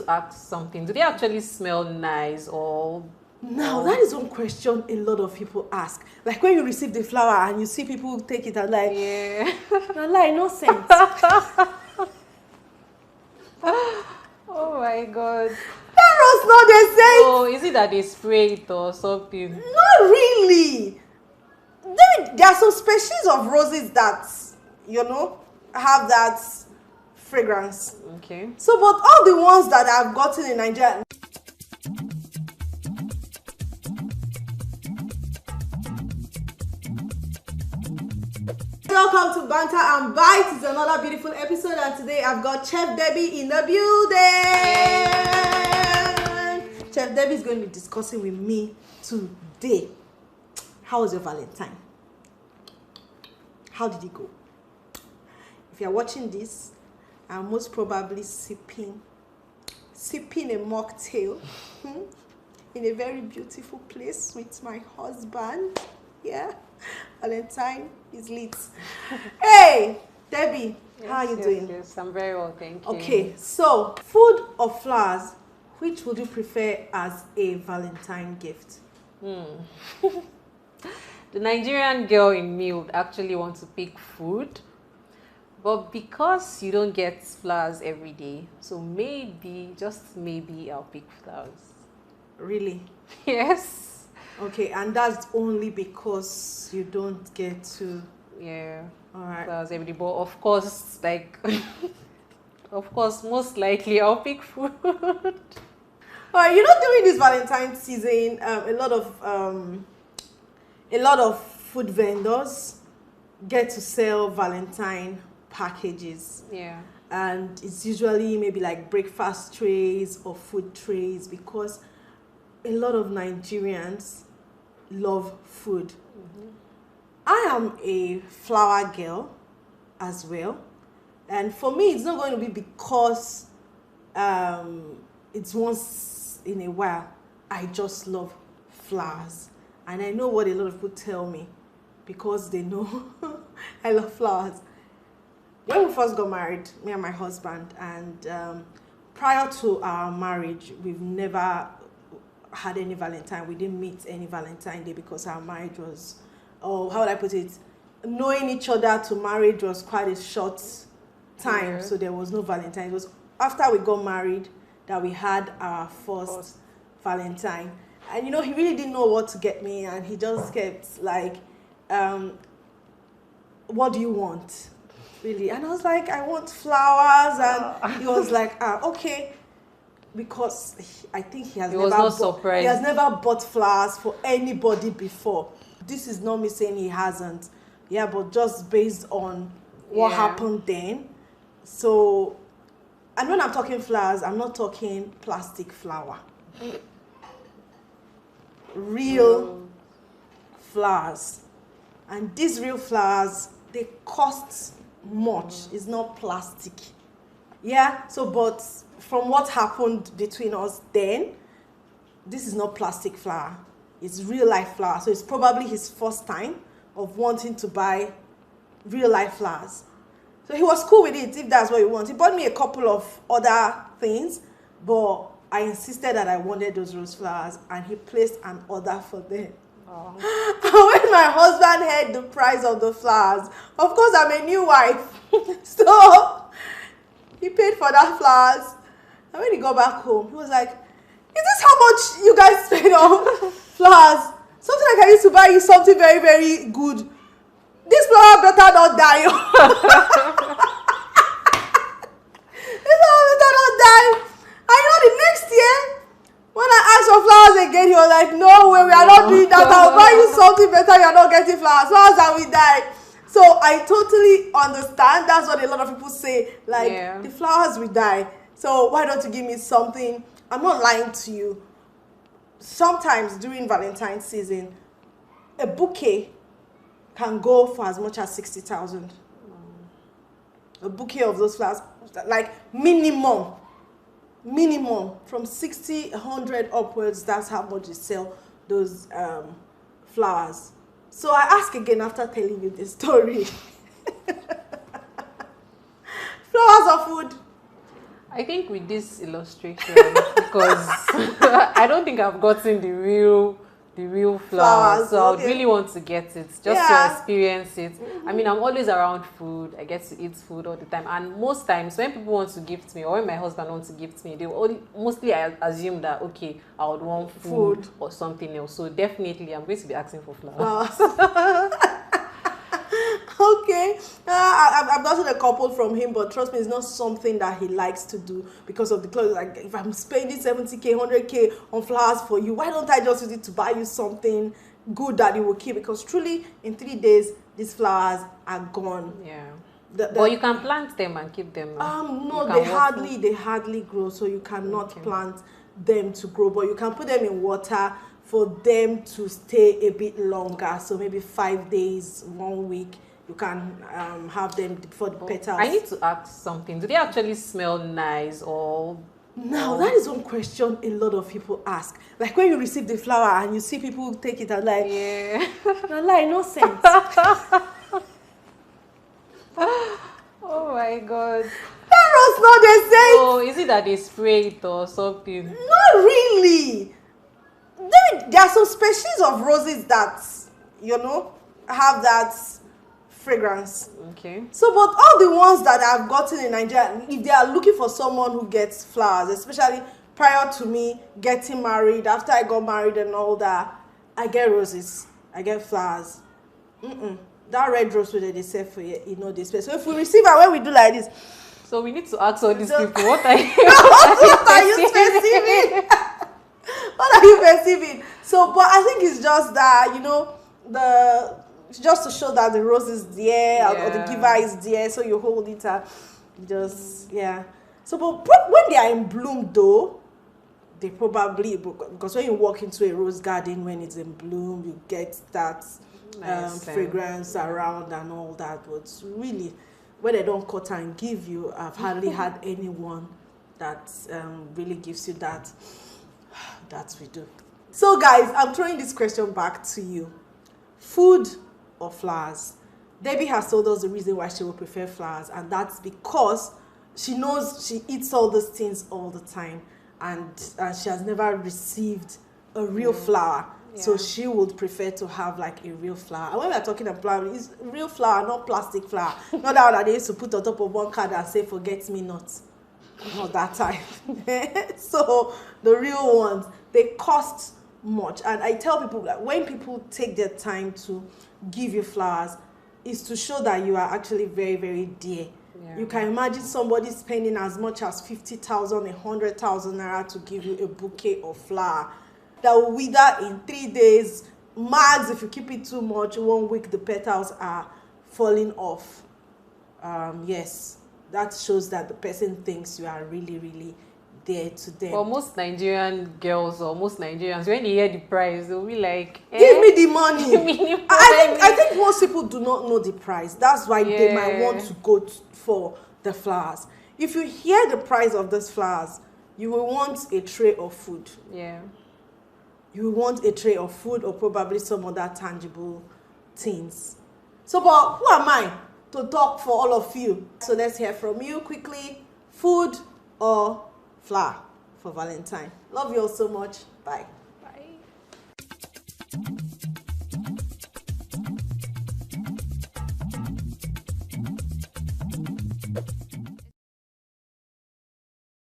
to ask something. Do they actually smell nice or? Now, that is one question a lot of people ask. Like when you receive the flower and you see people take it and like, Yeah. no lie, no sense. Oh my God. That rose not the same. Oh, is it that they spray it or something? Not really. There are some species of roses that, have that fragrance. Okay. So, but all the ones that I've gotten in Nigeria. Welcome to Banter and Bites. It's another beautiful episode, and today I've got Chef Debbie in the building. Yay. Chef Debbie is going to be discussing with me today. How was your Valentine? How did it go? If you're watching this, I'm most probably sipping a mocktail in a very beautiful place with my husband. Yeah, Valentine is lit. Hey, Debbie, Yes, how are you doing? Yes, I'm very well, thank you. Okay, so food or flowers, which would you prefer as a Valentine gift? The Nigerian girl in me would actually want to pick food, but because you don't get flowers every day, so maybe, just maybe, I'll pick flowers. Really? Yes. Okay, and that's only because you don't get to. Yeah. All right. Flowers every day, but of course, most likely I'll pick food. All right, during this Valentine season, a lot of food vendors get to sell Valentine packages. Yeah. And it's usually maybe like breakfast trays or food trays because a lot of Nigerians love food. Mm-hmm. I am a flower girl as well. And for me, it's not going to be because it's once in a while. I just love flowers. And I know what a lot of people tell me because they know I love flowers. When we first got married, me and my husband, and prior to our marriage, we've never had any Valentine. We didn't meet any Valentine Day because our marriage was, how would I put it? Knowing each other to marriage was quite a short time, Yeah. so there was no Valentine. It was after we got married that we had our first Valentine. And he really didn't know what to get me, and he just kept like, what do you want? Really? And I was like, I want flowers. And he was like, okay. Because I think he has never bought flowers for anybody before. This is not me saying he hasn't. Yeah, but just based on what happened then. So, and when I'm talking flowers, I'm not talking plastic flower. Real flowers. And these real flowers, they cost much. It's not plastic. Yeah, so but from what happened between us then, this is not plastic flower. It's real life flower. So it's probably his first time of wanting to buy real life flowers. So he was cool with it if that's what he wants. He bought me a couple of other things, but I insisted that I wanted those rose flowers, and he placed an order for them. Oh. When my husband heard the price of the flowers, of course I'm a new wife, so he paid for that flowers. And when he got back home, he was like, "Is this how much you guys spend on flowers? Something like I used to buy you something very, very good. This flower better not die." This flower better not die. The next year, when I asked for flowers again, he was like, "No way, we are not doing that. I'll buy you something better. You are not getting flowers. Flowers and we die." So I totally understand. That's what a lot of people say. Like, the flowers will die. So why don't you give me something? I'm not lying to you. Sometimes during Valentine's season, a bouquet can go for as much as 60,000. A bouquet of those flowers, like minimum from 60, 100 upwards. That's how much you sell those flowers. So I ask again after telling you the story. Flowers or food? I think with this illustration, because I don't think I've gotten the real flowers. So I would really want to get it just to experience it. I mean, I'm always around food. I get to eat food all the time. And most times when people want to gift me or when my husband wants to gift me, they will mostly I assume that, okay, I would want food or something else. So definitely I'm going to be asking for flowers. Okay, I've gotten a couple from him, but trust me, it's not something that he likes to do because of the clothes. Like, if I'm spending 70k, 100k on flowers for you, why don't I just use it to buy you something good that you will keep? Because truly, in 3 days, these flowers are gone. Yeah. But you can plant them and keep them. No, they hardly grow, so you cannot plant them to grow, but you can put them in water for them to stay a bit longer. So maybe 5 days, 1 week, you can have them before the petals. I need to ask something. Do they actually smell nice or? Now, that is one question a lot of people ask. Like when you receive the flower and you see people take it and like, no sense. Oh my God. That was not the same. Oh, is it that they spray it or something? Not really. There are some species of roses that, have that fragrance. Okay. So, but all the ones that I've gotten in Nigeria, if they are looking for someone who gets flowers, especially prior to me getting married, after I got married and all that, I get roses, I get flowers. That red rose that they sell for you, this place. So if we receive her, when we do like this, so we need to ask all these people, what are you perceiving? What are you perceiving? So, but I think it's just that, just to show that the rose is there or the giver is there, so you hold it and So, but when they are in bloom though, they probably, because when you walk into a rose garden when it's in bloom, you get that fragrance around and all that. But really, when they don't cut and give you, I've hardly had anyone that really gives you that. That we do. So guys, I'm throwing this question back to you. Food or flowers? Debbie has told us the reason why she will prefer flowers, and that's because she knows she eats all those things all the time, and she has never received a real flower. So she would prefer to have like a real flower. And when we are talking about flower, it's real flower, not plastic flower. Not that one that they used to put on top of one card and say forget me not. Not that time. So the real ones, they cost much. And I tell people that when people take their time to give you flowers, is to show that you are actually very, very dear. You can imagine somebody spending as much as 50,000, 100,000 naira to give you a bouquet of flower that will wither in 3 days. Max, if you keep it too much, 1 week the petals are falling off. Yes. That shows that the person thinks you are really, really there to them. Well, most Nigerian girls or most Nigerians, when they hear the price, they'll be like, give me the money. I think most people do not know the price. That's why they might want to go for the flowers. If you hear the price of these flowers, you will want a tray of food. Yeah. You will want a tray of food or probably some other tangible things. So, but who am I to talk for all of you? So let's hear from you quickly. Food or flower for Valentine? Love you all so much. Bye.